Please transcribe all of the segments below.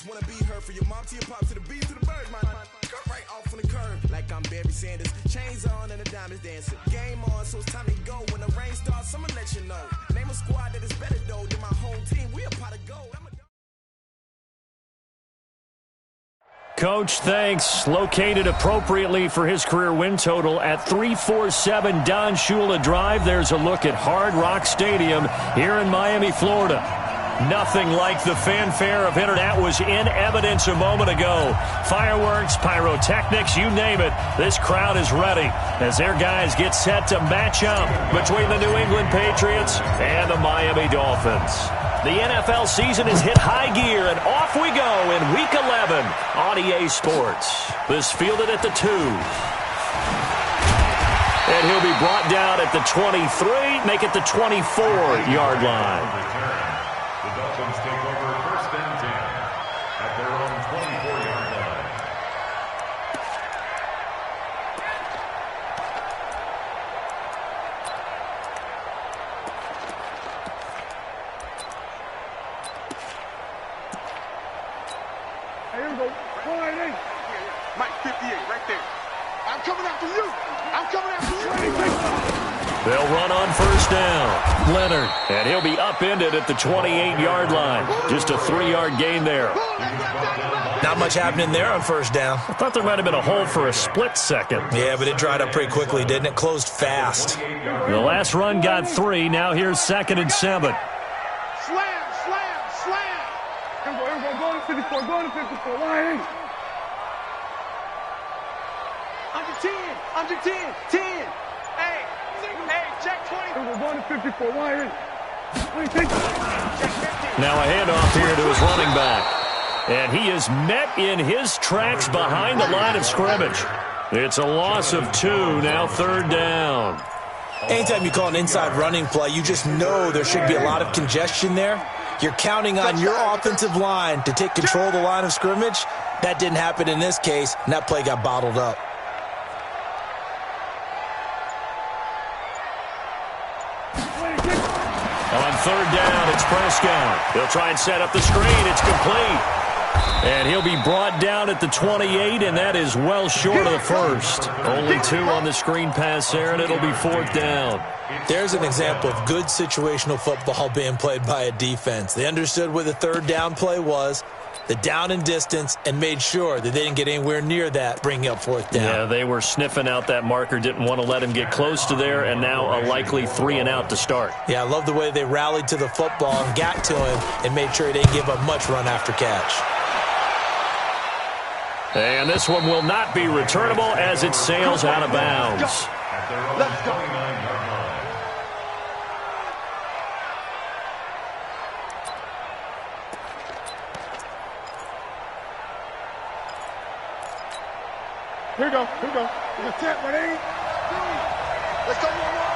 Just wanna be her for your mom to your pop to the beat to the bird, man. Cut right off on the curb like I'm Barry Sanders. Chains on and the diamonds dancing. Game on, so it's time to go. When the rain starts, I'ma let you know. Name a squad that is better though than my home team. We a pot of gold. Coach, thanks. Located appropriately for his career win total at 347 Don Shula Drive. There's a look at Hard Rock Stadium here in Miami, Florida. Nothing like the fanfare of hitter that was in evidence a moment ago. Fireworks, pyrotechnics, you name it. This crowd is ready as their guys get set to match up between the New England Patriots and the Miami Dolphins. The NFL season has hit high gear, and off we go in Week 11 on EA Sports. This fielded at the 2. And he'll be brought down at the 23, make it the 24-yard line. The Dolphins take over first and 10 at their own 24-yard line. Here we go. Mike 58, right there. I'm coming after you. I'm coming after you. They'll run on first down. Leonard, and he'll be upended at the 28-yard line. Just a 3-yard gain there. Not much happening there on first down. I thought there might have been a hole for a split second. Yeah, but it dried up pretty quickly, didn't it? Closed fast. The last run got 3. Now here's 2nd and 7. Slam. Here we go. Going to 54. Going to 54. Line. Under 10. 10. Hey, check 20. Here we go. Going to 54. Line. Now a handoff here to his running back. And he is met in his tracks behind the line of scrimmage. It's a loss of 2, now 3rd down. Anytime you call an inside running play, you just know there should be a lot of congestion there. You're counting on your offensive line to take control of the line of scrimmage. That didn't happen in this case, and that play got bottled up. On 3rd down, it's Prescott. They'll try and set up the screen. It's complete. And he'll be brought down at the 28, and that is well short of the first. Only 2 on the screen pass there, and it'll be 4th down. There's an example of good situational football being played by a defense. They understood where the 3rd down play was, the down and distance, and made sure that they didn't get anywhere near that, bringing up 4th down. Yeah, they were sniffing out that marker, didn't want to let him get close to there, and now a likely 3 and out to start. Yeah, I love the way they rallied to the football and got to him and made sure he didn't give up much run after catch. And this one will not be returnable as it sails out of bounds. Let's go. Here we go. It's a tap, but ain't. Let's go one more.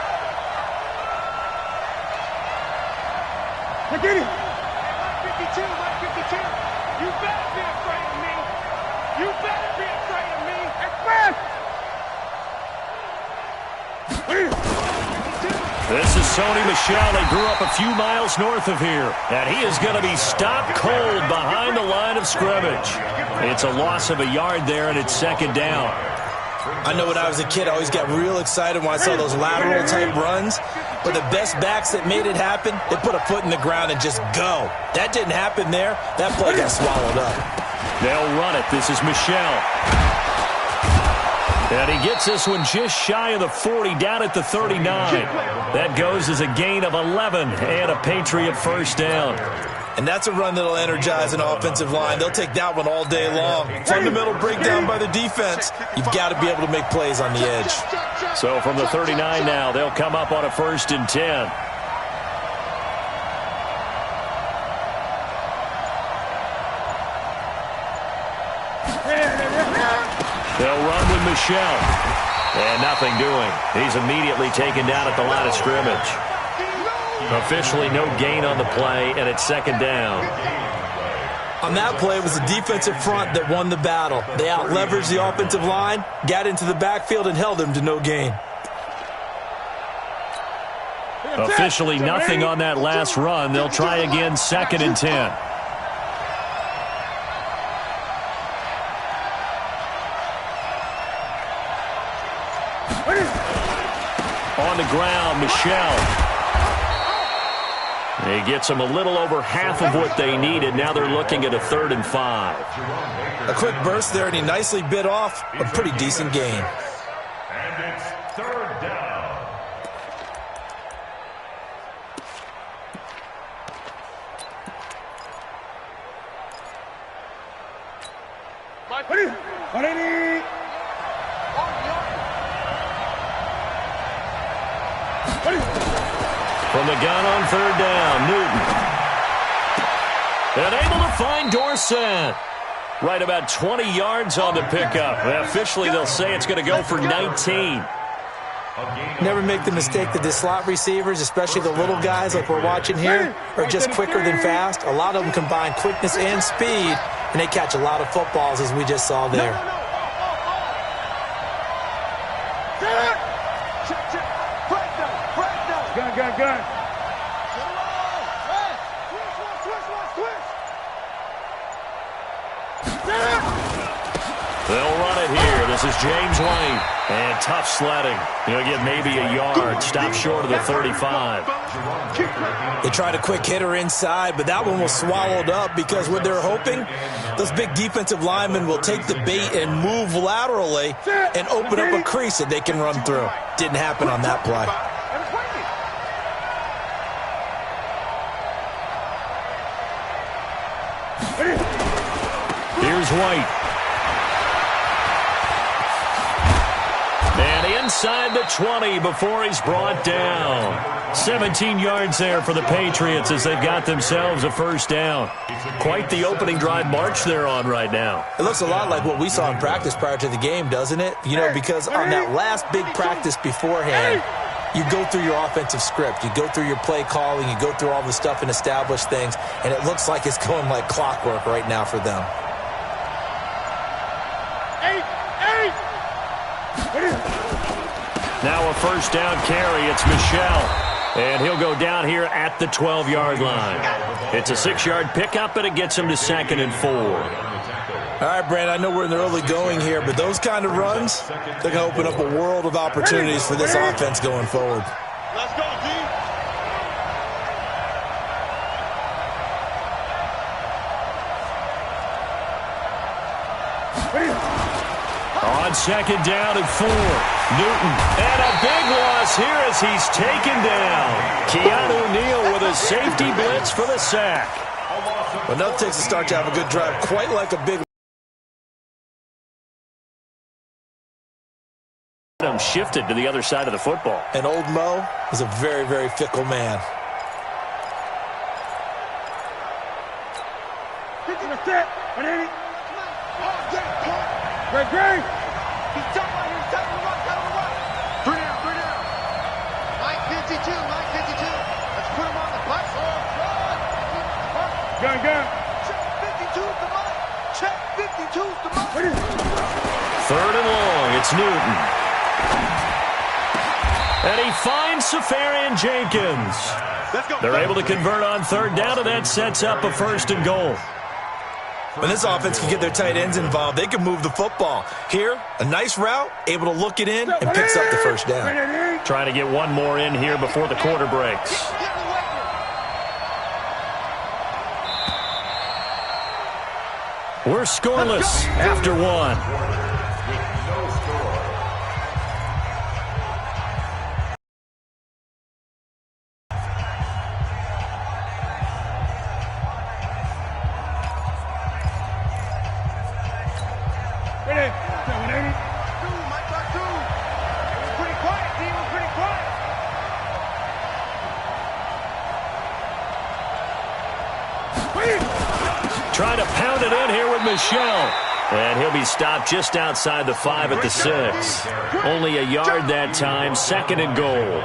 Look at it. Mike 52. You better be afraid of me. You better be afraid of me. Express. This is Sony Michel. He grew up a few miles north of here. And he is going to be stopped cold behind the line of scrimmage. It's a loss of a yard there, and it's 2nd down. I know when I was a kid, I always got real excited when I saw those lateral-type runs. But the best backs that made it happen, they put a foot in the ground and just go. That didn't happen there. That play got swallowed up. They'll run it. This is Michel. And he gets this one just shy of the 40, down at the 39. That goes as a gain of 11 and a Patriot first down. And that's a run that'll energize an offensive line. They'll take that one all day long. Fundamental breakdown by the defense. You've got to be able to make plays on the edge. So from the 39 now, they'll come up on a 1st and 10. They'll run with Michel. And nothing doing. He's immediately taken down at the line of scrimmage. Officially no gain on the play, and it's 2nd down. On that play, it was the defensive front that won the battle. They out-leveraged the offensive line, got into the backfield, and held them to no gain. Officially nothing on that last run. They'll try again, 2nd and 10. On the ground, Michelle. He gets them a little over half of what they needed. Now they're looking at a 3rd and 5. A quick burst there, and he nicely bit off a pretty decent gain. And it's 3rd down. From the gun on 3rd down, Newton. And able to find Dorsett. Right about 20 yards on the pickup. Officially, they'll say it's going to go for 19. Never make the mistake that the slot receivers, especially the little guys like we're watching here, are just quicker than fast. A lot of them combine quickness and speed, and they catch a lot of footballs, as we just saw there. Gun. They'll run it here. This is James White. And tough sledding. He'll get maybe a yard. Stop short of the 35. They tried a quick hitter inside, but that one was swallowed up because what they're hoping, those big defensive linemen will take the bait and move laterally and open up a crease that they can run through. Didn't happen on that play. Here's White. And inside the 20 before he's brought down. 17 yards there for the Patriots as they've got themselves a 1st down. Quite the opening drive march they're on right now. It looks a lot like what we saw in practice prior to the game, doesn't it? You know, because on that last big practice beforehand, you go through your offensive script. You go through your play calling. You go through all the stuff and establish things. And it looks like it's going like clockwork right now for them. Now a 1st down carry. It's Michelle. And he'll go down here at the 12-yard line. It's a 6-yard pickup, and it gets him to 2nd and 4. All right, Brand, I know we're in the early going here, but those kind of runs, they're going to open up a world of opportunities for this offense going forward. Let's go, D. On 2nd down and 4. Newton. And a big loss here as he's taken down. Keanu Neal with a safety blitz for the sack. Enough takes a start to have a good drive, quite like a big shifted to the other side of the football. And old Mo is a very, very fickle man. Great. He's talking about him. Three down. Mike 52. Let's put him on the bus. Gun. Check 52's the Mike. Check 52's the Mike. 3rd and long. It's Newton. And he finds Safarian Jenkins. They're able to convert on 3rd down, and that sets up a 1st and goal. When this offense can get their tight ends involved, they can move the football. Here, a nice route, able to look it in, and picks up the 1st down. Trying to get one more in here before the quarter breaks. We're scoreless after 1. Trying to pound it in here with Michelle. And he'll be stopped just outside the 5 at the 6. Only a yard that time, 2nd and goal.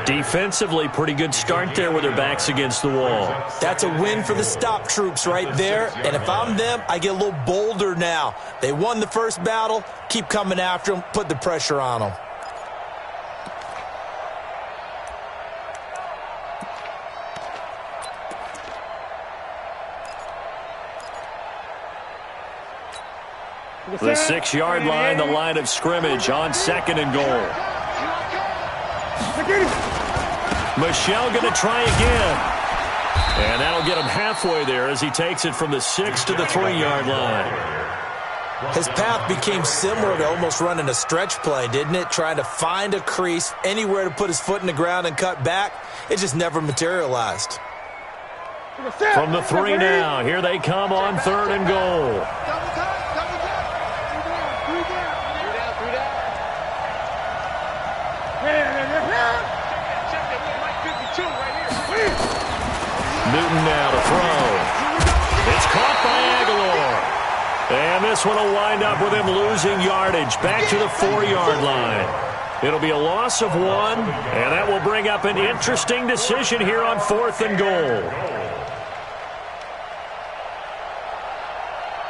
Defensively, pretty good start there with their backs against the wall. That's a win for the stop troops right there. And if I'm them, I get a little bolder now. They won the first battle. Keep coming after them. Put the pressure on them. The 6-yard line, the line of scrimmage on 2nd and goal. Michel going to try again. And that'll get him halfway there as he takes it from the 6 to the 3-yard line. His path became similar to almost running a stretch play, didn't it? Trying to find a crease, anywhere to put his foot in the ground and cut back. It just never materialized. From the 3 now, here they come on 3rd and goal. Newton now to throw. It's caught by Aguilar. And this one will wind up with him losing yardage back to the 4-yard line. It'll be a loss of 1, and that will bring up an interesting decision here on 4th and goal.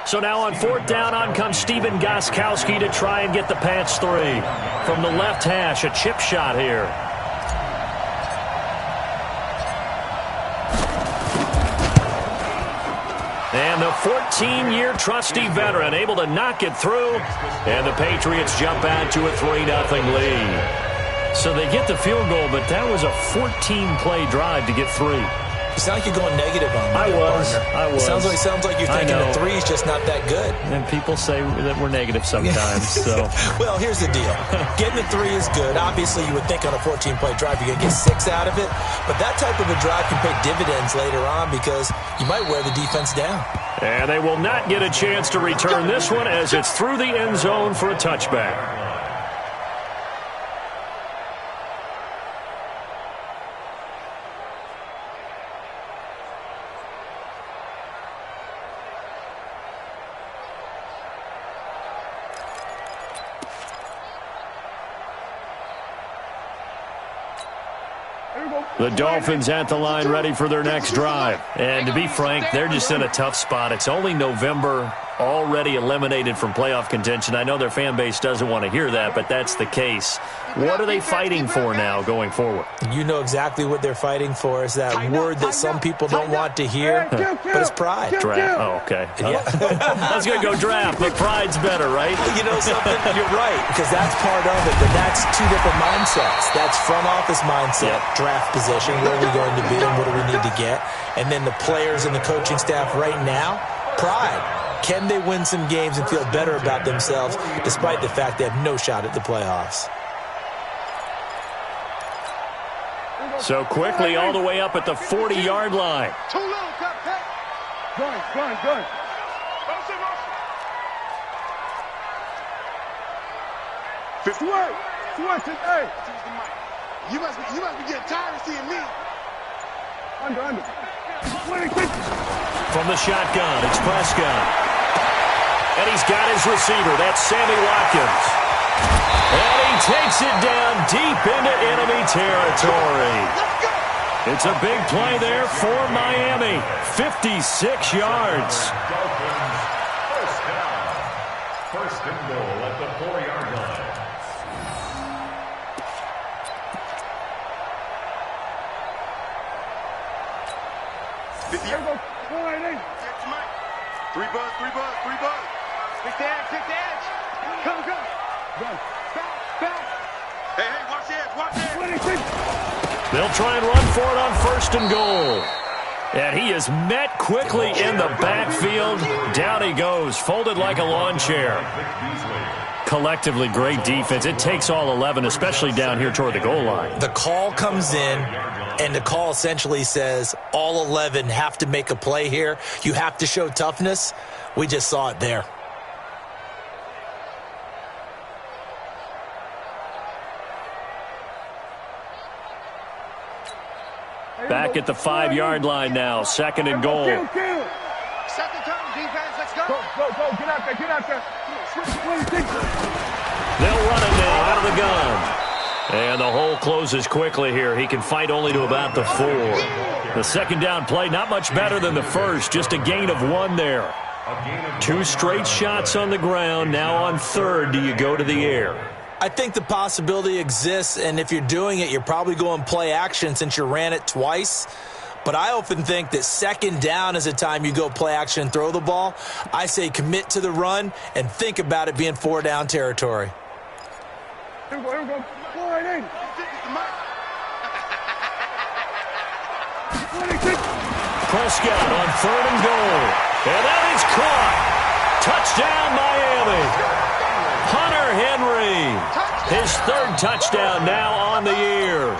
So now on 4th down, on comes Steven Gostkowski to try and get the Pats 3. From the left hash, a chip shot here. And the 14-year trusty veteran able to knock it through. And the Patriots jump out to a 3-0 lead. So they get the field goal, but that was a 14-play drive to get 3. You sound like you're going negative on me. I was. Sounds like you're thinking the 3 is just not that good. And people say that we're negative sometimes. So, well, here's the deal. Getting the 3 is good. Obviously, you would think on a 14-play drive you're going to get 6 out of it. But that type of a drive can pay dividends later on because you might wear the defense down. And they will not get a chance to return this one as it's through the end zone for a touchback. The Dolphins at the line ready for their next drive. And to be frank, they're just in a tough spot. It's only November, already eliminated from playoff contention. I know their fan base doesn't want to hear that, but that's the case. What are they fighting for now going forward? You know exactly what they're fighting for. Is that word that some people don't want to hear, but it's pride. Draft. Oh, okay. Yeah. I was going to go draft, but pride's better, right? You know something? You're right, because that's part of it, but that's 2 different mindsets. That's front office mindset, draft position, where are we going to be and what do we need to get? And then the players and the coaching staff right now, pride. Can they win some games and feel better about themselves despite the fact they have no shot at the playoffs? So quickly all the way up at the 40-yard line. Too low, cut. Gun. Hey. You must be getting tired of seeing me. Under. From the shotgun, it's Prescott. And he's got his receiver. That's Sammy Watkins. And he takes it down deep into enemy territory. It's a big play there for Miami. 56 yards. First and goal at the 4-yard line. Three buzz. Take the edge. Come. Back. Hey, watch the edge. They'll try and run for it on 1st and goal. And he is met quickly in the backfield. Down he goes, folded like a lawn chair. Collectively, great defense. It takes all 11, especially down here toward the goal line. The call comes in, and the call essentially says all 11 have to make a play here. You have to show toughness. We just saw it there. Back at the 5-yard line now, 2nd and goal. Set the tone, defense. Let's go. Go. Get out there. They'll run it now out of the gun. And the hole closes quickly here. He can fight only to about the 4. The 2nd down play, not much better than the first. Just a gain of 1 there. 2 straight shots on the ground. Now on 3rd, do you go to the air? I think the possibility exists, and if you're doing it, you're probably going play action since you ran it twice. But I often think that 2nd down is a time you go play action and throw the ball. I say commit to the run and think about it being 4-down territory. Here we go. Go right in. Prescott on 3rd and goal. And that is caught. Touchdown, Miami. Hunter Henry. His 3rd touchdown now on the year.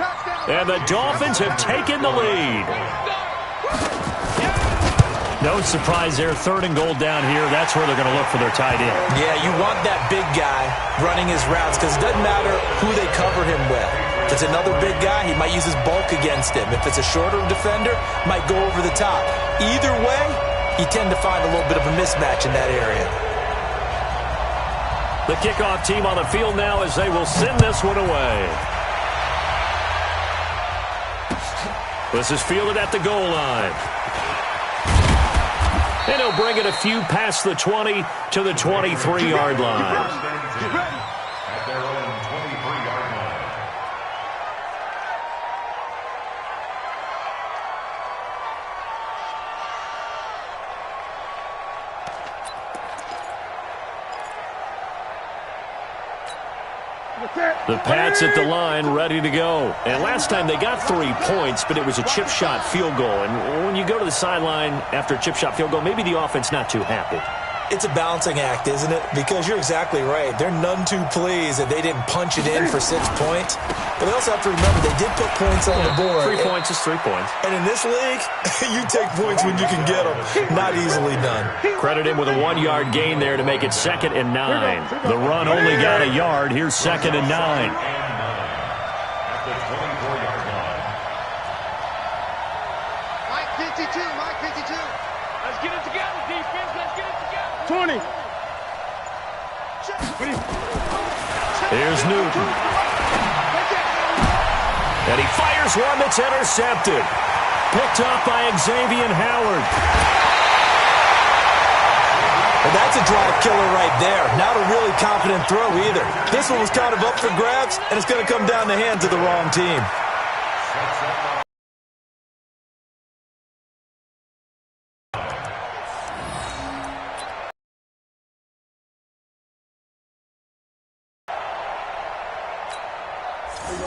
And the Dolphins have taken the lead. No surprise there. 3rd and goal down here. That's where they're going to look for their tight end. Yeah, you want that big guy running his routes because it doesn't matter who they cover him with. If it's another big guy, he might use his bulk against him. If it's a shorter defender, might go over the top. Either way, you tend to find a little bit of a mismatch in that area. The kickoff team on the field now as they will send this one away. This is fielded at the goal line. And he'll bring it a few past the 20 to the 23-yard line. At their own 23-yard line. The Pats at the line, ready to go. And last time they got 3 points, but it was a chip shot field goal. And when you go to the sideline after a chip shot field goal, maybe the offense not too happy. It's a balancing act, isn't it? Because you're exactly right. They're none too pleased that they didn't punch it in for 6 points. But they also have to remember they did put points on the board. 3 points is 3 points. And in this league, you take points when you can get them. Not easily done. Credit him with a 1-yard gain there to make it 2nd and 9. The run only got a yard. Here's 2nd and 9. At the 24-yard line. Mike 52, Mike 52. Let's get it together, defense. Let's get it together. 20. Here's Newton. And he fires one that's intercepted. Picked off by Xavier Howard. And that's a drive killer right there. Not a really confident throw either. This one was kind of up for grabs, and it's going to come down the hands of the wrong team.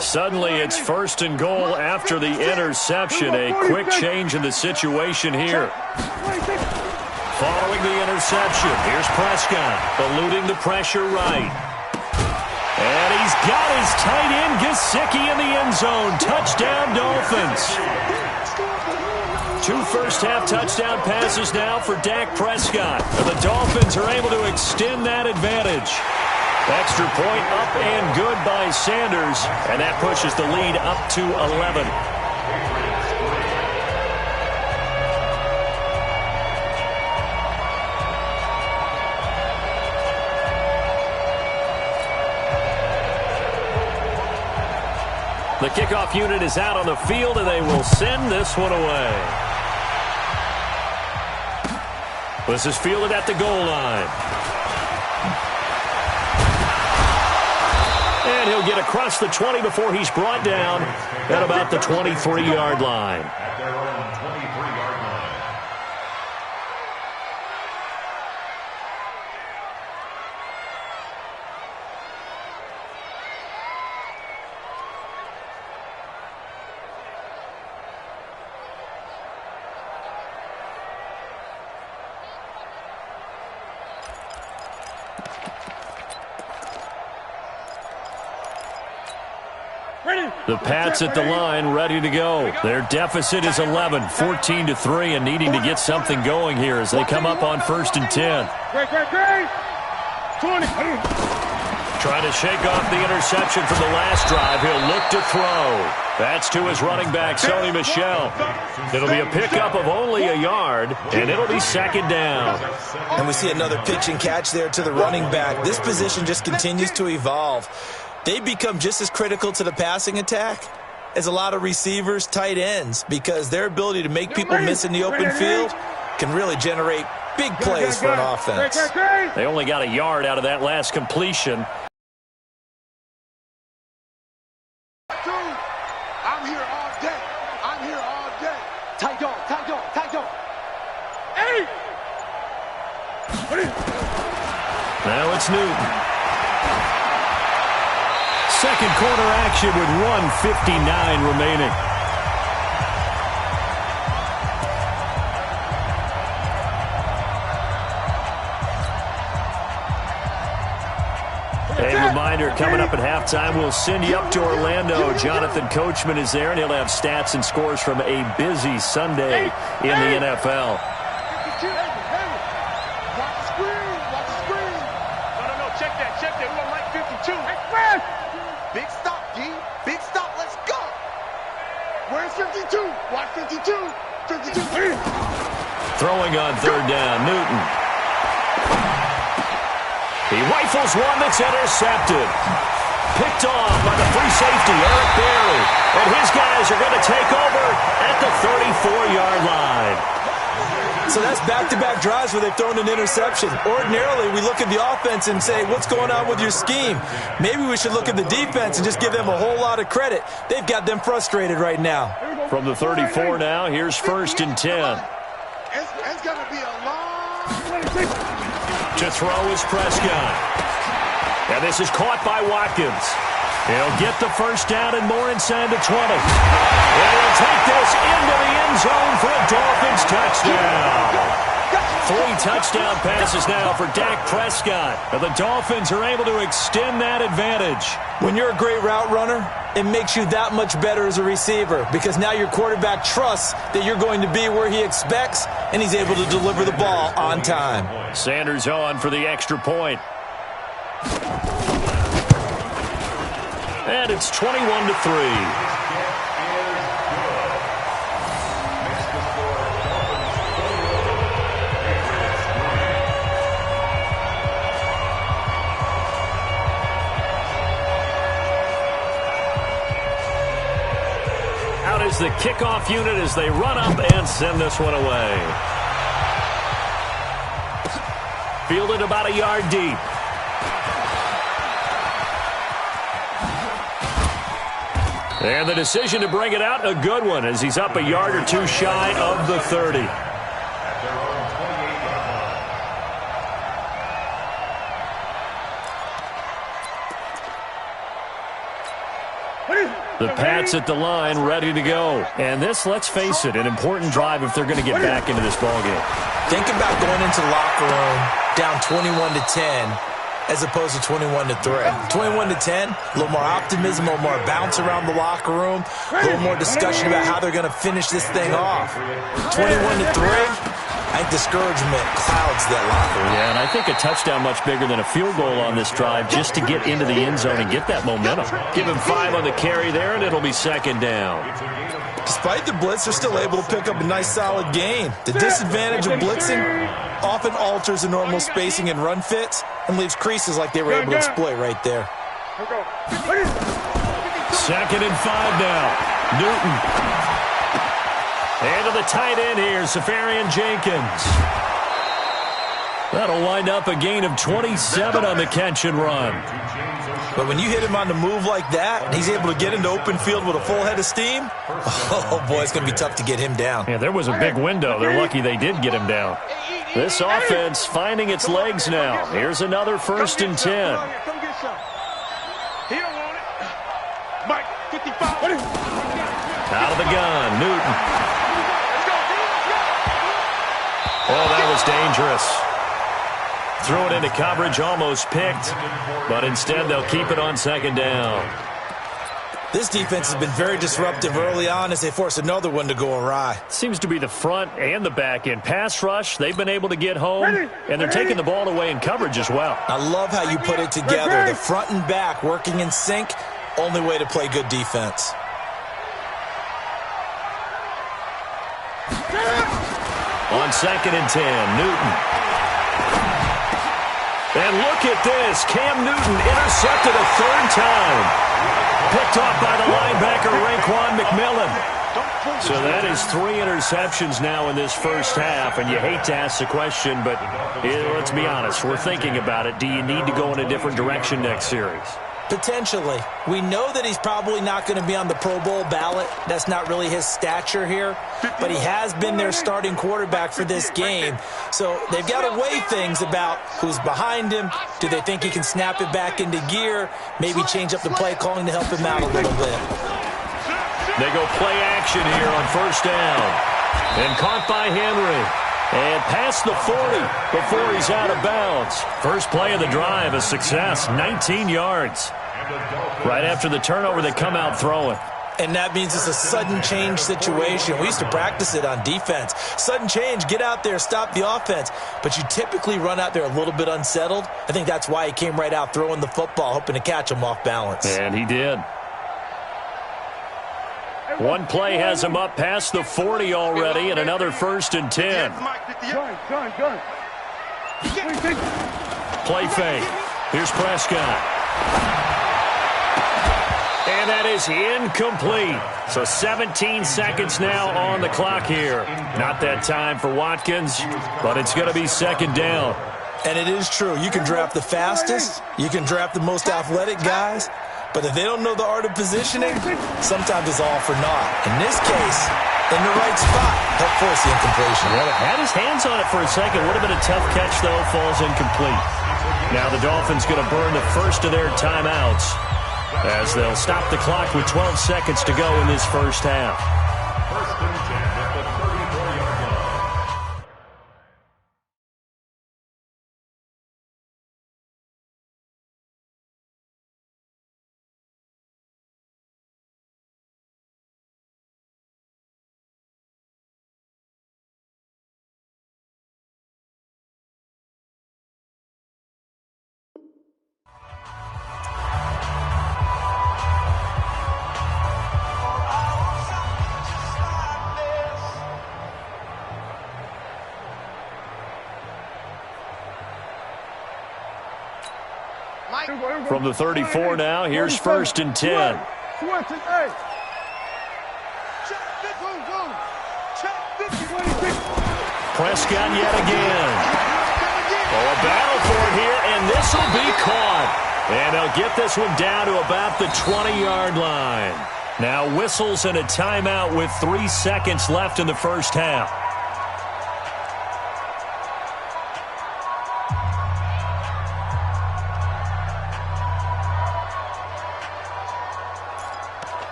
Suddenly it's 1st and goal after the interception. A quick change in the situation here. Following the interception, here's Prescott, eluding the pressure right. And he's got his tight end, Gesicki, in the end zone. Touchdown, Dolphins. 2 first-half touchdown passes now for Dak Prescott. And the Dolphins are able to extend that advantage. Extra point up and good by Sanders, and that pushes the lead up to 11. The kickoff unit is out on the field, and they will send this one away. This is fielded at the goal line. And he'll get across the 20 before he's brought down at about the 23-yard line. At their own 23-yard line. The Pats at the line, ready to go. Their deficit is 11, 14-3, and needing to get something going here as they come up on 1st and 10. Great. 20. Trying to shake off the interception from the last drive. He'll look to throw. That's to his running back, Sony Michel. It'll be a pickup of only a yard, and it'll be 2nd down. And we see another pitch and catch there to the running back. This position just continues to evolve. They become just as critical to the passing attack as a lot of receivers, tight ends, because their ability to make people miss in the open field can really generate big plays for an offense. They only got a yard out of that last completion. I'm here all day. I'm here all day. Tight dog. 8. Now it's Newton. Second quarter action with 1:59 remaining. A reminder, coming up at halftime, we'll send you up to Orlando. Jonathan Coachman is there, and he'll have stats and scores from a busy Sunday in the NFL. Check that. We're Mike 52. Big stop, D. Big stop. Let's go. Where's 52? Watch 52. 52. Throwing on third down, Newton. He rifles one that's intercepted. Picked off by the free safety, Eric Berry. And his guys are going to take over at the 34-yard line. So that's back-to-back drives where they've thrown an interception. Ordinarily, we look at the offense and say, what's going on with your scheme? Maybe we should look at the defense and just give them a whole lot of credit. They've got them frustrated right now. From the 34 now, here's 1st and 10. It's going to be a long... To throw is Prescott. And this is caught by Watkins. He'll get the first down and more inside the 20. And he'll take this into the end zone for a Dolphins touchdown. 3 touchdown passes now for Dak Prescott. And the Dolphins are able to extend that advantage. When you're a great route runner, it makes you that much better as a receiver because now your quarterback trusts that you're going to be where he expects, and he's able to deliver the ball on time. Sanders on for the extra point. And it's 21-3. Out is the kickoff unit as they run up and send this one away. Fielded about a yard deep. And the decision to bring it out, a good one, as he's up a yard or two shy of the 30. The Pats at the line, ready to go. And this, let's face it, an important drive if they're going to get back into this ballgame. Think about going into the locker room down 21-10 as opposed to 21-3. 21-10, a little more optimism, a little more bounce around the locker room, a little more discussion about how they're going to finish this thing off. 21-3, I think discouragement clouds that locker room. Yeah, and I think a touchdown much bigger than a field goal on this drive just to get into the end zone and get that momentum. Give him 5 on the carry there, and it'll be 2nd down. Despite the blitz, they're still able to pick up a nice, solid gain. The disadvantage of blitzing often alters the normal spacing and run fits and leaves creases like they were able to exploit right there. 2nd and 5 now. Newton. And to the tight end here, Safarian Jenkins. That'll wind up a gain of 27 on the catch and run. But when you hit him on the move like that, and he's able to get into open field with a full head of steam, oh, boy, it's going to be tough to get him down. Yeah, there was a big window. They're lucky they did get him down. This offense finding its legs now. Here's another 1st and 10. He don't want it. Mike, 55. Out of the gun, Newton. Oh, that was dangerous. Threw it into coverage, almost picked, but instead they'll keep it on 2nd down. This defense has been very disruptive early on as they force another one to go awry. Seems to be the front and the back end. Pass rush, they've been able to get home, and they're taking the ball away in coverage as well. I love how you put it together. The front and back working in sync, only way to play good defense. On 2nd and 10, Newton. And look at this. Cam Newton intercepted a 3rd time. Picked off by the linebacker, Raekwon McMillan. So that is 3 interceptions now in this first half. And you hate to ask the question, but let's be honest. We're thinking about it. Do you need to go in a different direction next series? Potentially. We know that he's probably not going to be on the Pro Bowl ballot. That's not really his stature here. But he has been their starting quarterback for this game. So they've got to weigh things about who's behind him. Do they think he can snap it back into gear? Maybe change up the play calling to help him out a little bit. They go play action here on 1st down. And caught by Henry. And past the 40 before he's out of bounds. First play of the drive, a success, 19 yards. Right after the turnover, they come out throwing. And that means it's a sudden change situation. We used to practice it on defense. Sudden change, get out there, stop the offense. But you typically run out there a little bit unsettled. I think that's why he came right out throwing the football, hoping to catch him off balance. And he did. One play has him up past the 40 already, and another 1st and 10. Play fake. Here's Prescott. And that is incomplete. So 17 seconds now on the clock here. Not that time for Watkins, but it's going to be 2nd down. And it is true. You can draft the fastest. You can draft the most athletic guys. But if they don't know the art of positioning, sometimes it's all for naught. In this case, in the right spot, that forced the incompletion. Well, had his hands on it for a second. Would have been a tough catch, though. Falls incomplete. Now the Dolphins going to burn the first of their timeouts as they'll stop the clock with 12 seconds to go in this first half. 1st and 10 at the 34-yard line. From the 34 now, here's 1st and 10. Prescott yet again. Oh, a battle for it here, and this will be caught. And they'll get this one down to about the 20-yard line. Now whistles and a timeout with 3 seconds left in the first half.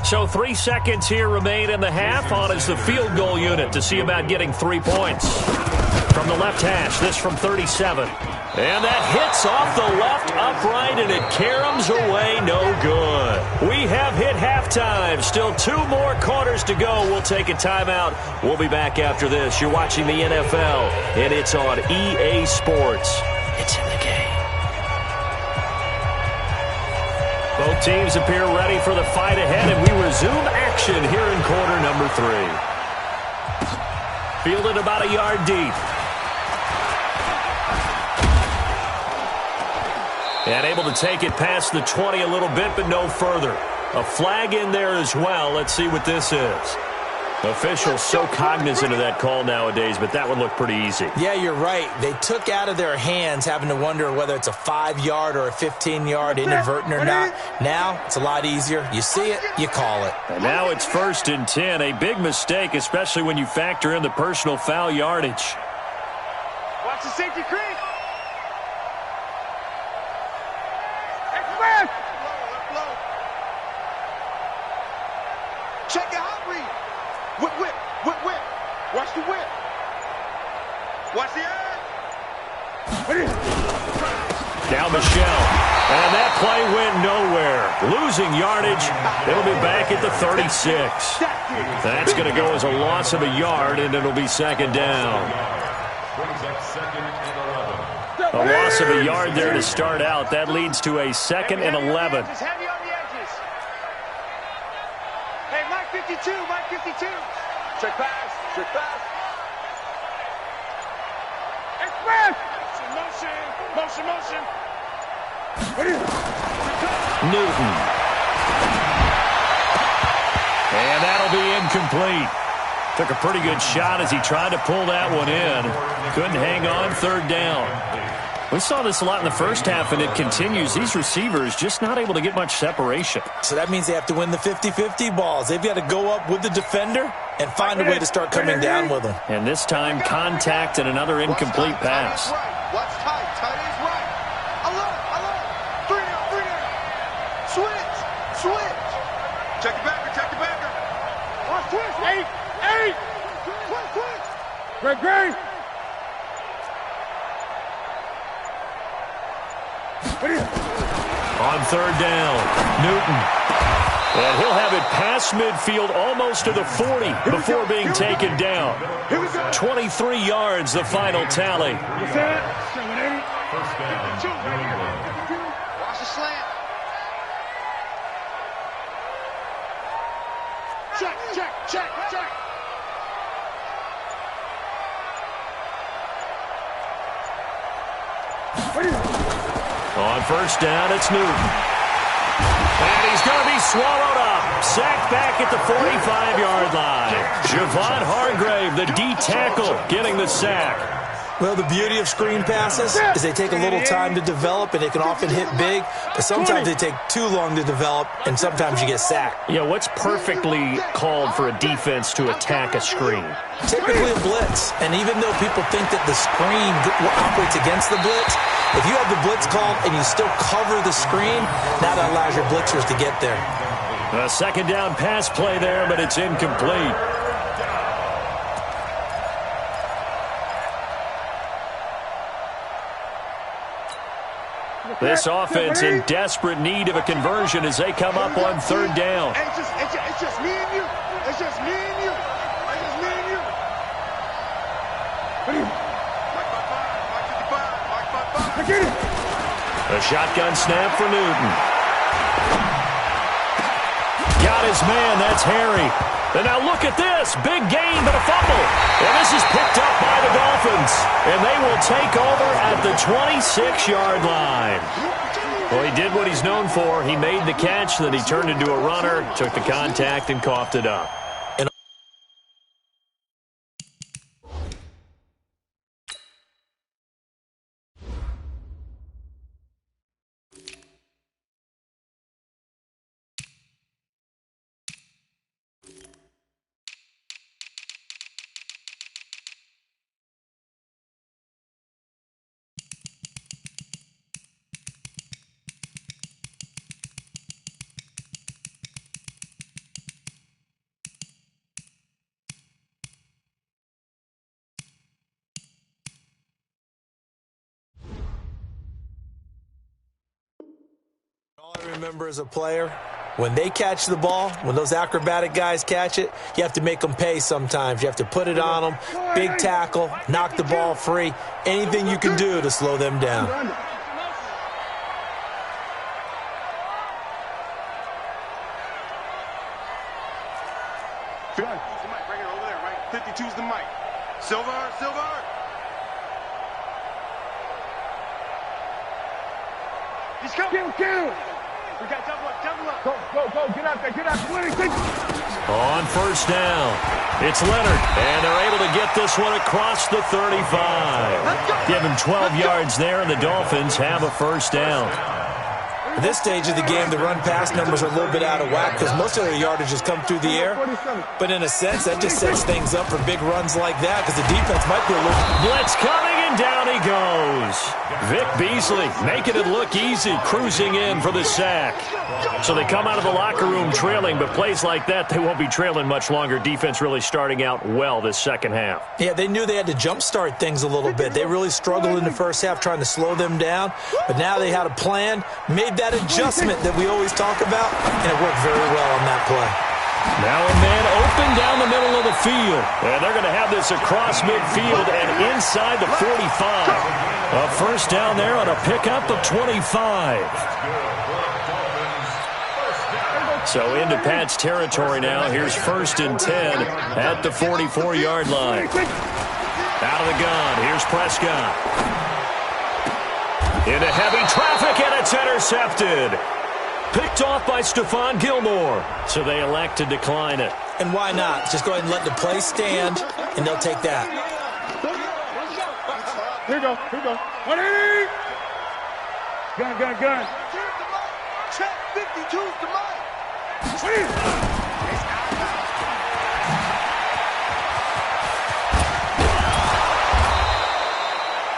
So 3 seconds here remain in the half. On is the field goal unit to see about getting 3 points. From the left hash, this from 37. And that hits off the left upright, and it caroms away, no good. We have hit halftime. Still 2 more quarters to go. We'll take a timeout. We'll be back after this. You're watching the NFL, and it's on EA Sports. It's in the game. Both teams appear ready for the fight ahead, and we resume action here in quarter number 3. Fielded about a yard deep. And able to take it past the 20 a little bit, but no further. A flag in there as well. Let's see what this is. Officials so cognizant of that call nowadays, but that would look pretty easy. Yeah, you're right. They took out of their hands having to wonder whether it's a 5-yard or a 15-yard inadvertent or not. Now, it's a lot easier. You see it, you call it. And now it's 1st and 10. A big mistake, especially when you factor in the personal foul yardage. Watch the safety creep. Check the hot read. Whip, whip, whip, whip. Watch the whip. Watch the eye. Now Michelle. And that play went nowhere. Losing yardage. It'll be back at the 36. That's going to go as a loss of a yard, and it'll be 2nd down. Brings up 2nd and 11. A loss of a yard there to start out. That leads to a 2nd and 11. Just heavy on the edges. Hey, Mike 52, Mike 52. Check pass, check pass. Express! Motion, motion, motion. Newton. And that'll be incomplete. Took a pretty good shot as he tried to pull that one in. Couldn't hang on, 3rd down. We saw this a lot in the first half, and it continues. These receivers just not able to get much separation. So that means they have to win the 50-50 balls. They've got to go up with the defender and find a way to start coming down with them. And this time, contact and another incomplete pass. Watch tight, tight is right. Alert, 3 down. Switch. Check the backer. Watch twist. Great. On third down, Newton. And he'll have it past midfield almost to the 40 before being taken down. 23 yards, the final tally. First down, New England. Watch the slant. Check. On first down, it's Newton. And he's going to be swallowed up. Sacked back at the 45-yard line. Javon Hargrave, the D tackle, getting the sack. Well, the beauty of screen passes is they take a little time to develop, and they can often hit big, but sometimes they take too long to develop, and sometimes you get sacked. Yeah, what's perfectly called for a defense to attack a screen? Typically a blitz, and even though people think that the screen operates against the blitz, if you have the blitz called and you still cover the screen, that allows your blitzers to get there. A second down pass play there, but it's incomplete. This offense in desperate need of a conversion as they come up on third down. It's just me and you. It's just me and you. A shotgun snap for Newton. Got his man, that's Harry. And now look at this, big gain but a fumble. And this is picked up by the Dolphins. And they will take over at the 26-yard line. Well, he did what he's known for. He made the catch, then he turned into a runner, took the contact, and coughed it up. All I remember as a player, when they catch the ball, when those acrobatic guys catch it, you have to make them pay sometimes. You have to put it on them, big tackle, knock the ball free, anything you can do to slow them down. Bring it over there, right? 52's the mic. Silver. He's coming. Kill. We got double up. Go. Get out there. On first down, it's Leonard. And they're able to get this one across the 35. Give him 12 yards there, and the Dolphins have a first down. At this stage of the game, the run-pass numbers are a little bit out of whack because most of their yardage has come through the air. But in a sense, that just sets things up for big runs like that because the defense might be a little... Blitz coming, and down he goes. Vic Beasley making it look easy, cruising in for the sack. So they come out of the locker room trailing, but plays like that, they won't be trailing much longer. Defense really starting out well this second half. Yeah, they knew they had to jumpstart things a little bit. They really struggled in the first half trying to slow them down, but now they had a plan, made that adjustment that we always talk about, and it worked very well on that play. Now a man open down the middle of the field, and they're going to have this across midfield and inside the 45. A first down there on a pickup of 25. So into Pat's territory now. Here's 1st and 10 at the 44-yard line. Out of the gun, here's Prescott. Into heavy traffic, and it's intercepted. Picked off by Stephon Gilmore. So they elect to decline it. And why not? Just go ahead and let the play stand, and they'll take that. Here we go. 180. Gun. Check 52's the mic.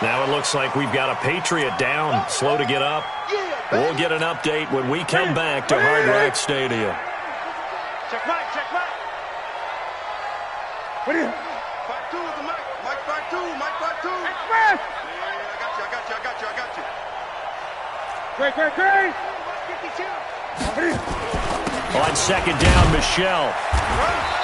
Now it looks like we've got a Patriot down, slow to get up. We'll get an update when we come back to Hard Rock Stadium. Check mic. What are you? 52 is the mic. Express! Yeah, I got you. Great. 52. On second down, Michelle.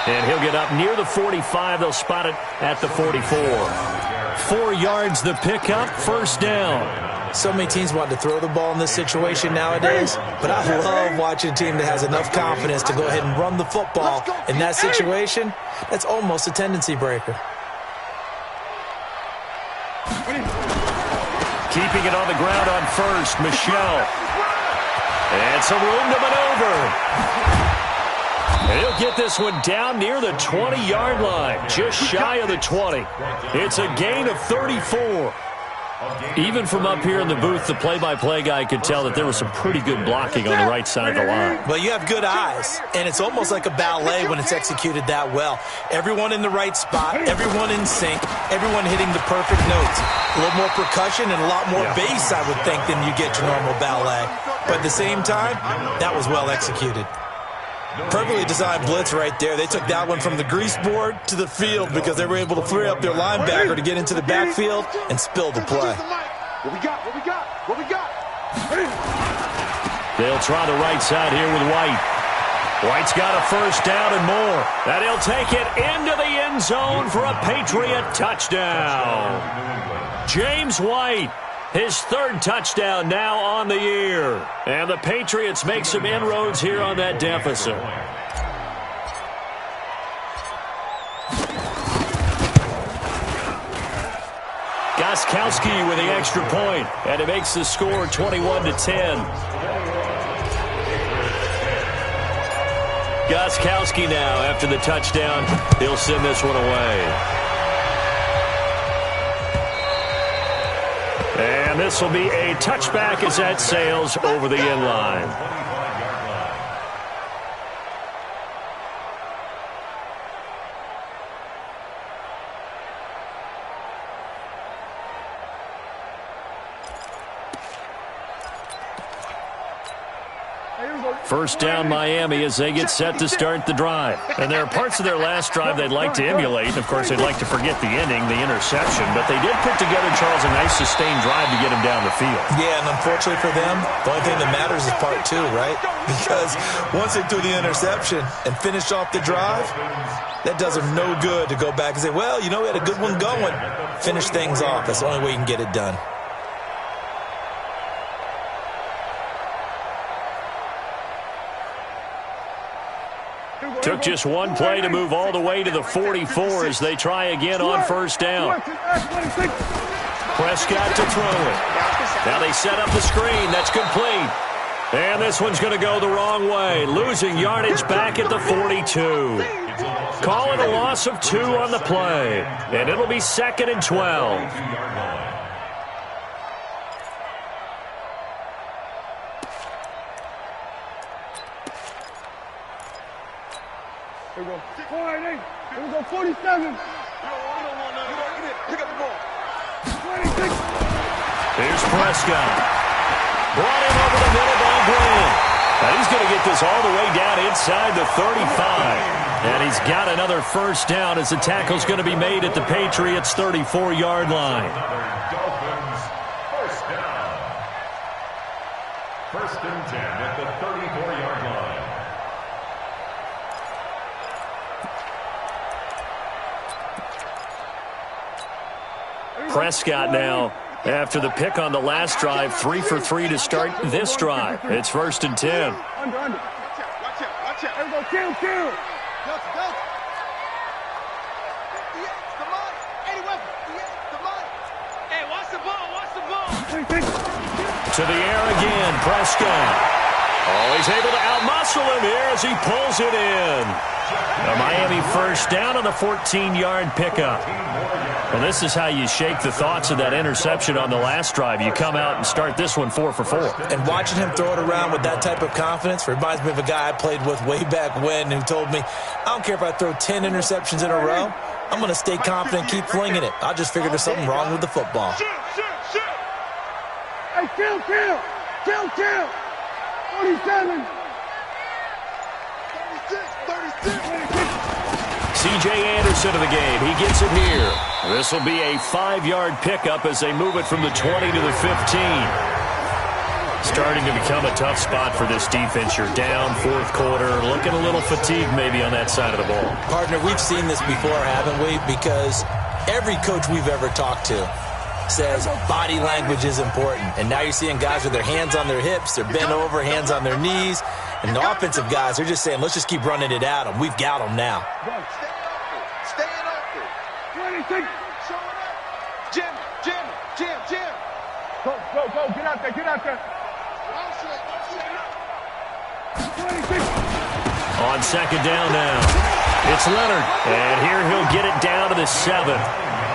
And he'll get up near the 45. They'll spot it at the 44. 4 yards the pickup, first down. So many teams want to throw the ball in this situation nowadays, but I love watching a team that has enough confidence to go ahead and run the football in that situation. That's almost a tendency breaker. Keeping it on the ground on first, Michelle. And some room to maneuver. And he'll get this one down near the 20-yard line, just shy of the 20. It's a gain of 34. Even from up here in the booth, the play-by-play guy could tell that there was some pretty good blocking on the right side of the line. Well, you have good eyes, and it's almost like a ballet when it's executed that well. Everyone in the right spot, everyone in sync, everyone hitting the perfect notes. A little more percussion and a lot more bass, I would think, than you get to normal ballet. But at the same time, that was well executed. Perfectly designed blitz right there. They took that one from the grease board to the field because they were able to free up their linebacker to get into the backfield and spill the play. What we got? They'll try the right side here with White. White's got a first down and more. And he'll take it into the end zone for a Patriot touchdown. James White, his third touchdown now on the year. And the Patriots make some inroads here on that deficit. Gostkowski with the extra point, and it makes the score 21-10. Gostkowski now, after the touchdown, he'll send this one away. And this will be a touchback as that sails over the end line. First down Miami as they get set to start the drive. And there are parts of their last drive they'd like to emulate. Of course, they'd like to forget the ending, the interception. But they did put together, Charles, a nice sustained drive to get him down the field. Yeah, and unfortunately for them, the only thing that matters is part two, right? Because once they threw the interception and finished off the drive, that does them no good to go back and say, well, you know, we had a good one going. Finish things off. That's the only way you can get it done. Took just one play to move all the way to the 44 as they try again on first down. Prescott to throw it. Now they set up the screen. That's complete. And this one's going to go the wrong way. Losing yardage back at the 42. Call it a loss of 2 on the play. And it'll be 2nd and 12. Here we go. 4-8. Here we go. 47. Pick up the ball. 26. Here's Prescott. Brought in over the middle by Graham. Now he's going to get this all the way down inside the 35. And he's got another first down as the tackle's going to be made at the Patriots' 34-yard line. Dolphins, first down. 1st and 10 at the 34-yard line. Prescott now, after the pick on the last drive, 3 for 3 to start this drive. It's 1st and 10. Watch out. Here we go. Kill. Hey, watch the ball. To the air again, Prescott. Oh, he's able to outmuscle him here as he pulls it in. A Miami first down on the 14-yard pickup. Well, this is how you shake the thoughts of that interception on the last drive. You come out and start this one 4 for 4. And watching him throw it around with that type of confidence reminds me of a guy I played with way back when who told me, I don't care if I throw 10 interceptions in a row. I'm going to stay confident, keep flinging it. I just figured there's something wrong with the football. Shoot. Hey, kill. 47. 36. C.J. Anderson to the game. He gets it here. This will be a 5-yard pickup as they move it from the 20 to the 15. Starting to become a tough spot for this defense. You're down fourth quarter, looking a little fatigued maybe on that side of the ball. Partner, we've seen this before, haven't we? Because every coach we've ever talked to says body language is important. And now you're seeing guys with their hands on their hips, they're bent over, hands on their knees. And the offensive guys are just saying, let's just keep running it at them. We've got them now. Stay open. Jim. Go. Get out there. On second down now, it's Leonard. And here he'll get it down to the 7.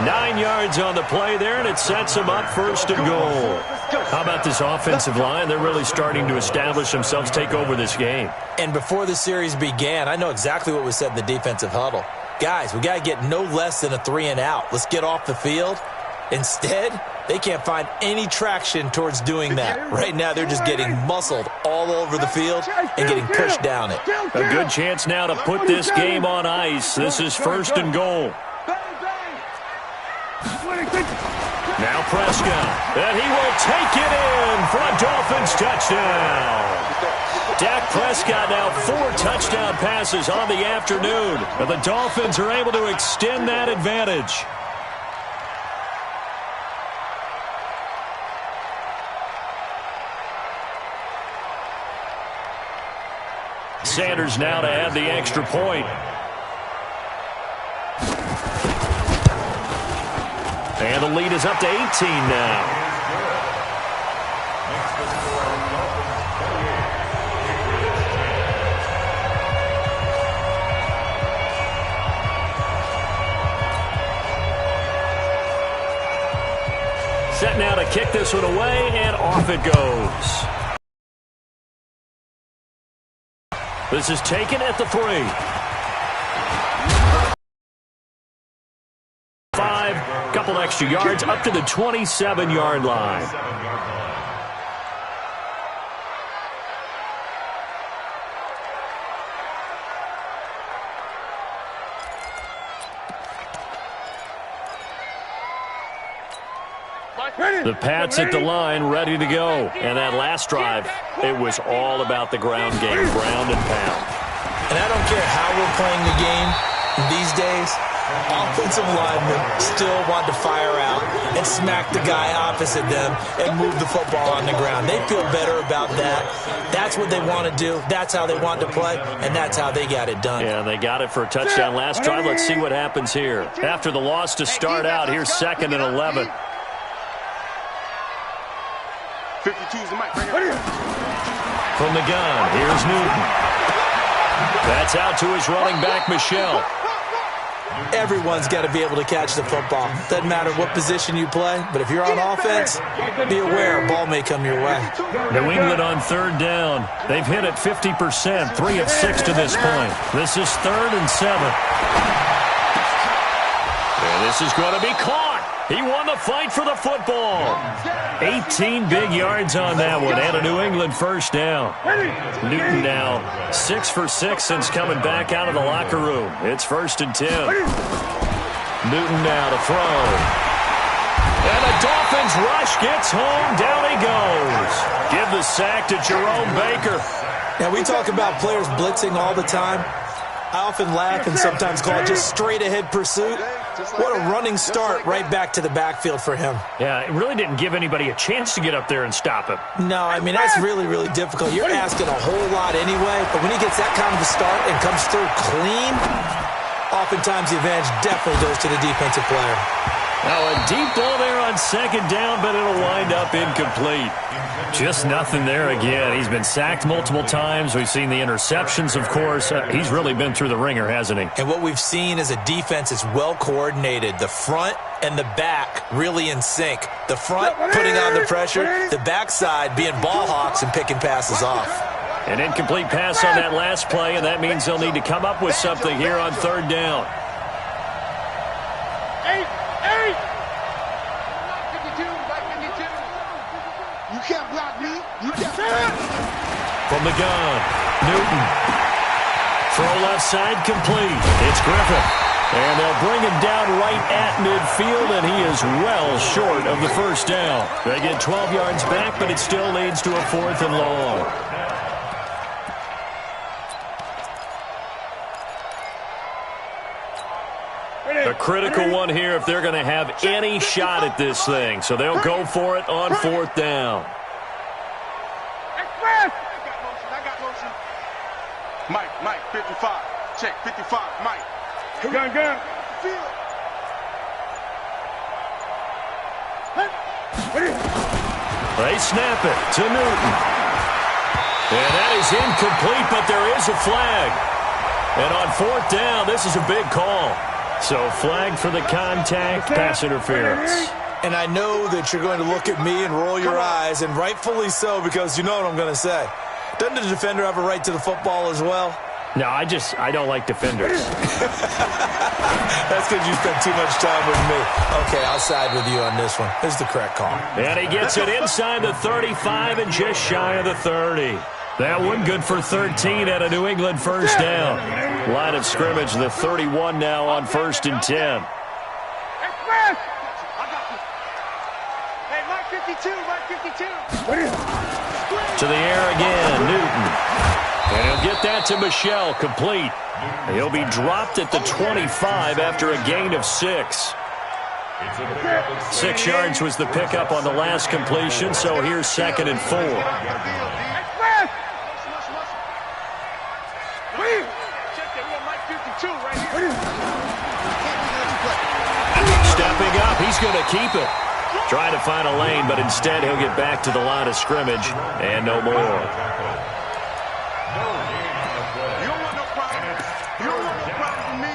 9 yards on the play there, and it sets him up first and goal. How about this offensive line? They're really starting to establish themselves, take over this game. And before the series began, I know exactly what was said in the defensive huddle. Guys, we got to get no less than a 3-and-out. Let's get off the field. Instead, they can't find any traction towards doing that. Right now, they're just getting muscled all over the field and getting pushed down it. A good chance now to put this game on ice. This is first and goal. Now Prescott, and he will take it in for a Dolphins touchdown. Dak Prescott now 4 touchdown passes on the afternoon, and the Dolphins are able to extend that advantage. Sanders now to add the extra point. And the lead is up to 18 now. Set now to kick this one away, and off it goes. This is taken at the 3. 5, couple extra yards up to the 27-yard line. The Pats at the line, ready to go. And that last drive, it was all about the ground game, ground and pound. And I don't care how we're playing the game these days, offensive linemen still want to fire out and smack the guy opposite them and move the football on the ground. They feel better about that. That's what they want to do. That's how they want to play, and that's how they got it done. Yeah, they got it for a touchdown last drive. Let's see what happens here. After the loss to start out, here's 2nd and 11. 52's the mic. Right From the gun, here's Newton. That's out to his running back, Michel. Everyone's got to be able to catch the football. Doesn't matter what position you play, but if you're on offense, be aware a ball may come your way. New England on 3rd down. They've hit it 50%, 3 of 6 to this point. This is 3rd and 7. And this is going to be caught. He won the fight for the football. 18 big yards on that one, and a New England first down. Newton now 6 for 6 since coming back out of the locker room. It's 1st and 10. Newton now to throw. And the Dolphins rush gets home. Down he goes. Give the sack to Jerome Baker. Now, we talk about players blitzing all the time. I often laugh and sometimes call it just straight-ahead pursuit. What a running start right back to the backfield for him. Yeah, it really didn't give anybody a chance to get up there and stop him. No, I mean, that's really, really difficult. You're asking a whole lot anyway, but when he gets that kind of a start and comes through clean, oftentimes the advantage definitely goes to the defensive player. Now, a deep ball there on 2nd down, but it'll wind up incomplete. Just nothing there again. He's been sacked multiple times. We've seen the interceptions, of course. He's really been through the ringer, hasn't he? And what we've seen is a defense that's well coordinated. The front and the back really in sync. The front putting on the pressure, the backside being ball hawks and picking passes off. An incomplete pass on that last play, and that means they'll need to come up with something here on 3rd down. 52. You can't block me. You can't. From the gun, Newton. Throw left side complete. It's Griffin. And they'll bring him down right at midfield, and he is well short of the first down. They get 12 yards back, but it still leads to a 4th and long. A critical one here if they're going to have any shot at this thing. So they'll go for it on 4th down. I got motion. Mike, 55. Check, 55, Mike. Gun. Field. They snap it to Newton. And that is incomplete, but there is a flag. And on 4th down, this is a big call. So flag for the contact, pass interference. And I know that you're going to look at me and roll your eyes, and rightfully so, because you know what I'm going to say. Doesn't the defender have a right to the football as well? No, I don't like defenders. That's because you spent too much time with me. Okay, I'll side with you on this one. This is the correct call. And he gets it inside the 35 and just shy of the 30. That one good for 13 at a New England first down. Line of scrimmage, the 31 now on 1st and 10. Hey, Mike 52. To the air again, Newton. And he'll get that to Michelle, complete. He'll be dropped at the 25 after a gain of 6. 6 yards was the pickup on the last completion, so here's 2nd and 4. Stepping up, he's going to keep it. Trying to find a lane, but instead he'll get back to the line of scrimmage and no more. You don't want no problem. You don't want no problem with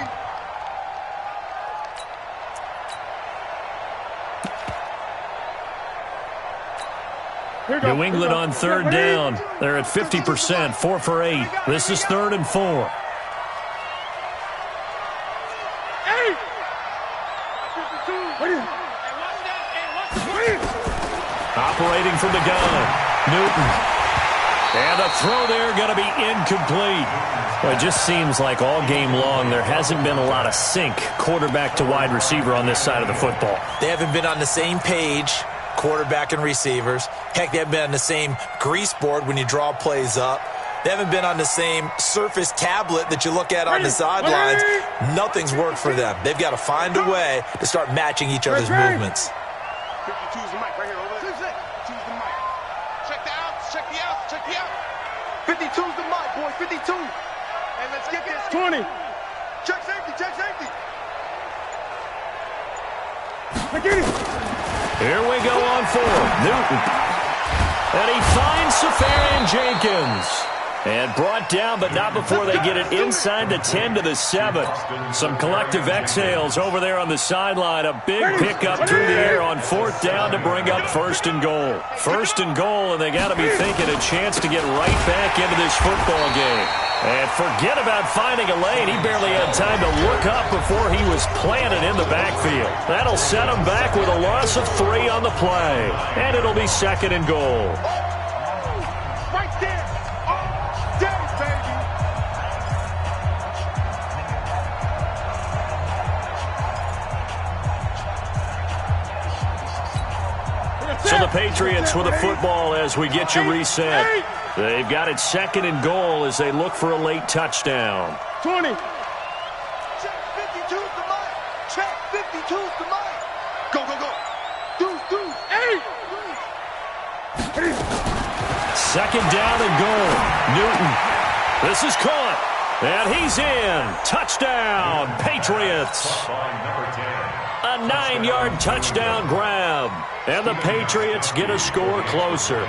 me. New England on 3rd down. They're at 50%, 4 for 8. This is 3rd and 4. Operating from the gun, Newton. And the throw there going to be incomplete. Well, it just seems like all game long there hasn't been a lot of sync quarterback to wide receiver on this side of the football. They haven't been on the same page, quarterback and receivers. Heck, they haven't been on the same grease board when you draw plays up. They haven't been on the same Surface tablet that you look at on the sidelines. Nothing's worked for them. They've got to find a way to start matching each other's movements. 52's the mic right here, over there. 52's the mic. Check the outs, check the outs, check the outs. 52's the mic, boy, 52. And let's get this. 20. Check safety, check safety. Here we go on 4th. Newton. And he finds Safarian Jenkins. And brought down, but not before they get it inside the 10 to the 7. Some collective exhales over there on the sideline. A big pickup through the air on 4th down to bring up 1st and goal. 1st and goal, and they got to be thinking a chance to get right back into this football game. And forget about finding a lane. He barely had time to look up before he was planted in the backfield. That'll set him back with a loss of 3 on the play. And it'll be 2nd and goal. Right there. So the Patriots with a football as we get you reset. They've got it 2nd and goal as they look for a late touchdown. 20. Check 52's the mic. Check 52's the mic. Go, go, go. Deuce. 2nd down and goal. Newton. This is caught. And he's in. Touchdown, Patriots. A 9-yard touchdown grab. And the Patriots get a score closer.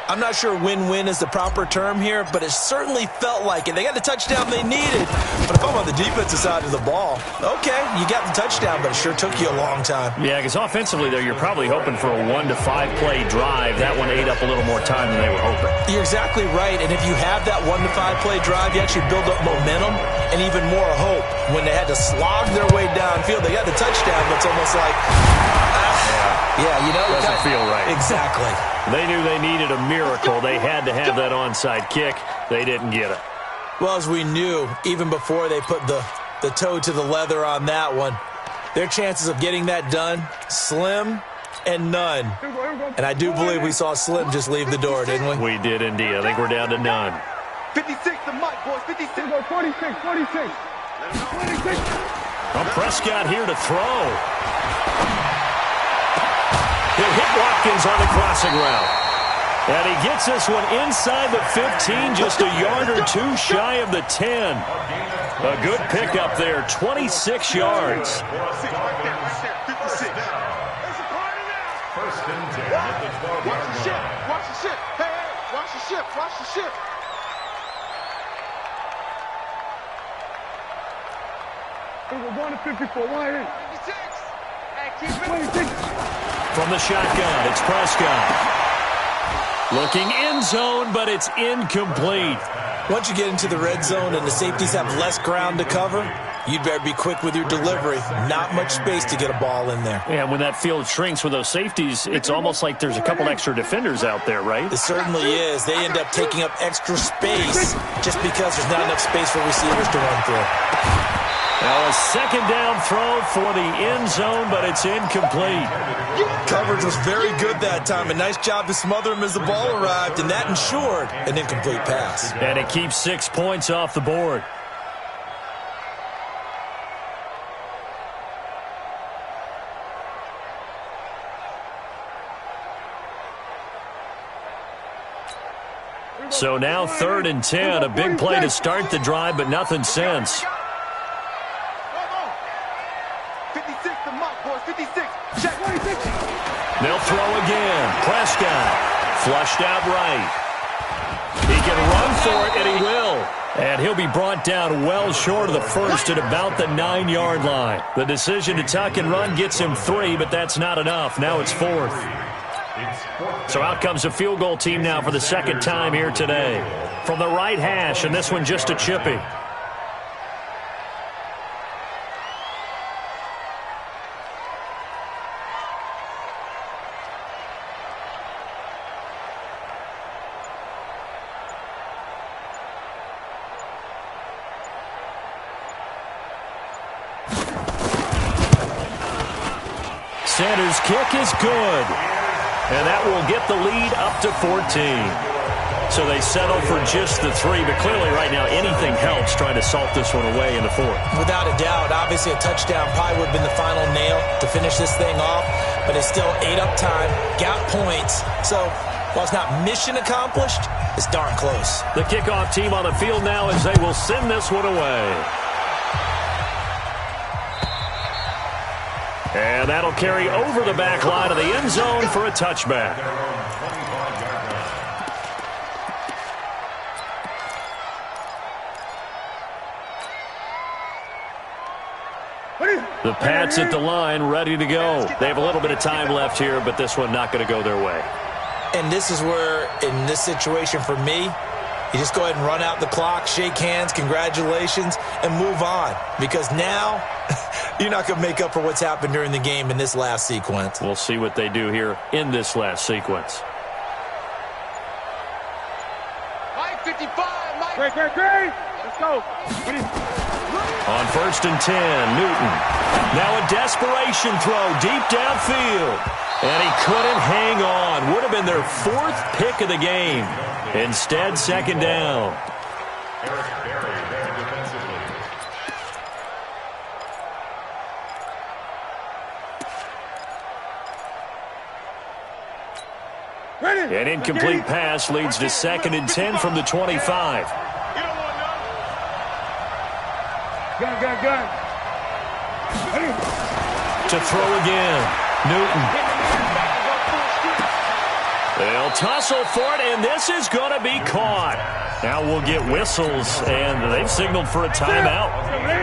I'm not sure win-win is the proper term here, but it certainly felt like it. They got the touchdown they needed. But if I'm on the defensive side of the ball, okay, you got the touchdown, but it sure took you a long time. Yeah, because offensively, there, you're probably hoping for a 1 to 5 play drive. That one ate up a little more time than they were hoping. You're exactly right, and if you have that 1 to 5 play drive, you actually build up momentum and even more hope. When they had to slog their way downfield, they got the touchdown, but it's almost like, doesn't feel right. Exactly. They knew they needed a miracle. They had to have that onside kick. They didn't get it. Well, as we knew, even before they put the toe to the leather on that one, their chances of getting that done, slim and none. And I do believe we saw Slim just leave the door, didn't we? We did indeed. I think we're down to none. 56 to Mike, boys. 56. 46. Well, Prescott here to throw. He'll hit Watkins on the crossing route. And he gets this one inside the 15, just a yard or two shy of the 10. A good pickup there, 26 yards. Right there. 56. First and 10 at the 12-yard line. Watch the ship. Hey, watch the ship. Watch the ship. We're going to 54. 1 56. From the shotgun, it's Prescott. Looking end zone, but it's incomplete. Once you get into the red zone and the safeties have less ground to cover, you'd better be quick with your delivery. Not much space to get a ball in there. And when that field shrinks with those safeties, it's almost like there's a couple extra defenders out there, right? It certainly is. They end up taking up extra space just because there's not enough space for receivers to run through. Now a second down throw for the end zone, but it's incomplete. Coverage was very good that time. A nice job to smother him as the ball arrived, and that ensured an incomplete pass. And it keeps 6 points off the board. So now 3rd and 10, a big play to start the drive, but nothing since. 56 to Mike, boys. 56. Check. 26. They'll throw again. Prescott flushed out right. He can run for it, and he will. And he'll be brought down well short of the first at about the 9-yard line. The decision to tuck and run gets him 3, but that's not enough. Now it's 4th. So out comes a field goal team now for the second time here today. From the right hash, and this one just a chippy. Sanders' kick is good. And that will get the lead up to 14. So they settle for just the 3, but clearly right now anything helps trying to salt this one away in the 4th. Without a doubt, obviously a touchdown probably would have been the final nail to finish this thing off, but it's still ate up time, got points. So while it's not mission accomplished, it's darn close. The kickoff team on the field now as they will send this one away. And that'll carry over the back line of the end zone for a touchback. The Pats at the line, ready to go. They have a little bit of time left here, but this one not going to go their way. And this is where, in this situation for me, you just go ahead and run out the clock, shake hands, congratulations, and move on. Because now, you're not going to make up for what's happened during the game in this last sequence. We'll see what they do here in this last sequence. Mike 55. Mike. Great. Let's go. On 1st and 10, Newton. Now a desperation throw deep downfield. And he couldn't hang on. Would have been their 4th pick of the game. Instead, 2nd down. Eric Berry there defensively. An incomplete pass leads to 2nd and 10 from the 25. Gun. To throw again, Newton. They'll tussle for it, and this is going to be caught. Now we'll get whistles, and they've signaled for a timeout.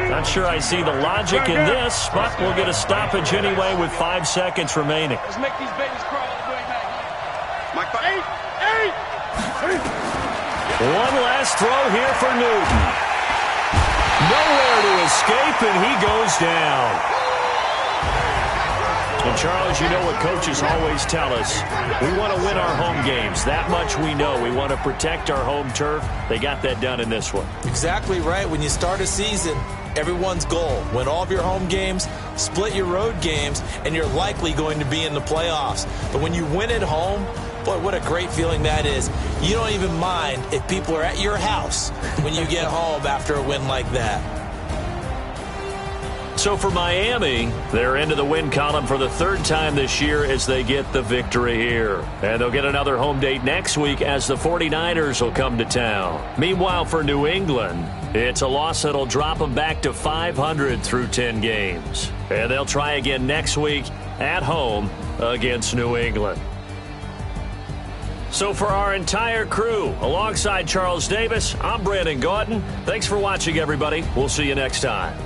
Not sure I see the logic in this, but we'll get a stoppage anyway with 5 seconds remaining. Let's make these babies crawl all the way back. Mike 5. 8. One last throw here for Newton. Nowhere to escape, and he goes down. And, Charles, you know what coaches always tell us. We want to win our home games. That much we know. We want to protect our home turf. They got that done in this one. Exactly right. When you start a season, everyone's goal, win all of your home games, split your road games, and you're likely going to be in the playoffs. But when you win at home, boy, what a great feeling that is. You don't even mind if people are at your house when you get home after a win like that. So for Miami, they're into the win column for the third time this year as they get the victory here. And they'll get another home date next week as the 49ers will come to town. Meanwhile, for New England, it's a loss that'll drop them back to 500 through 10 games. And they'll try again next week at home against New England. So for our entire crew, alongside Charles Davis, I'm Brandon Gaudin. Thanks for watching, everybody. We'll see you next time.